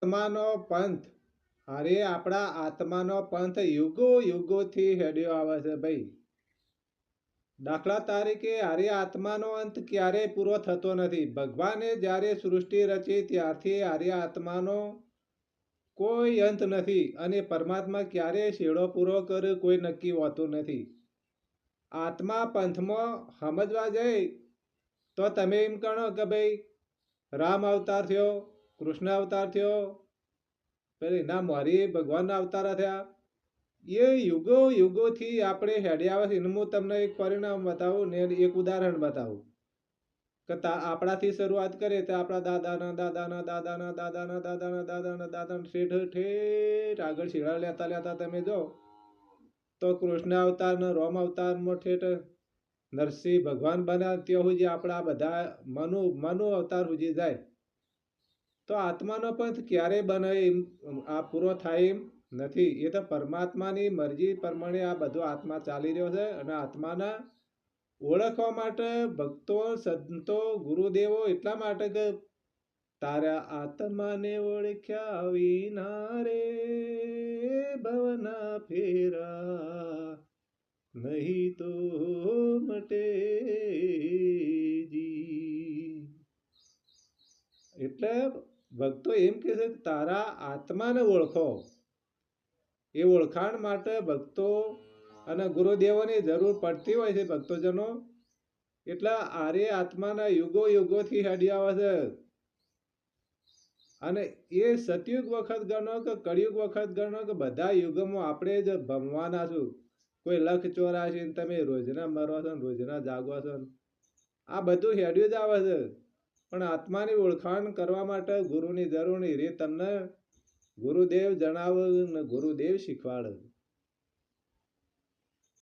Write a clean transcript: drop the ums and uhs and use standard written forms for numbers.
આત્માનો પંથ, અરે આપણા આત્માનો પંથ યુગો યુગોથી હેડ્યો આવે છે ભાઈ. દાખલા તરીકે અરે આત્માનો અંત ક્યારેય પૂરો થતો નથી. ભગવાને જ્યારે સૃષ્ટિ રચી ત્યારથી અરે આત્માનો કોઈ અંત નથી, અને પરમાત્મા ક્યારેય છેડો પૂરો કર્યો કોઈ નક્કી હોતું નથી. આત્મા પંથમાં સમજવા જાય તો તમે એમ કહો કે ભાઈ રામ અવતાર થયો, કૃષ્ણ અવતાર થયો, પેલી ના મોરી ભગવાનના અવતાર થયા. એ યુગો યુગોથી આપણે હેડ્યા આવે છે. એનું હું તમને એક પરિણામ બતાવું ને એક ઉદાહરણ બતાવું કે આપણાથી શરૂઆત કરીએ તો આપણા દાદાના દાદાના દાદાના દાદાના દાદાના દાદાના દાદાના ઠેઠ ઠેઠ આગળ શીળા લેતા લેતા તમે જો તો કૃષ્ણ અવતારનો રોમ અવતારમાં ઠેઠ નરસિંહ ભગવાન બન્યા ત્યાં સુધી આપણા બધા મનુ અવતાર સુધી જાય. તો આત્માનો પંથ ક્યારે બને એમ આ પૂરો થાય એમ નથી. એ તો પરમાત્માની મરજી પ્રમાણે આ બધો આત્મા ચાલી રહ્યો છે. અને આત્માના ઓળખવા માટે ભક્તો સંતો ગુરુદેવો એટલા માટે કે તારા આત્માને ઓળખ્યા વિના રે ભવના ફેરા નહીં તો મટે જી. એટલે ભક્તો એમ કહે છે કે તારા આત્માને ઓળખો. એ ઓળખાણ માટે ભક્તો અને ગુરુદેવોની જરૂર પડતી હોય છે ભક્તોજનો. એટલે આર્ય આત્માના યુગો યુગોથી હેડી આવે છે. અને એ સતયુગ વખત ગણો કે કળિયુગ વખત ગણો કે બધા યુગમાં આપણે જ ભમવાના છું. કોઈ લખ 84 તમે રોજના મરો છો, રોજના જાગો છો, આ બધું હેડ્યું જ આવે છે. પણ આત્માની ઓળખાણ કરવા માટે ગુરુની જરૂર નહીં રે. તમને ગુરુદેવ જણાવે ને ગુરુદેવ શીખવાડે.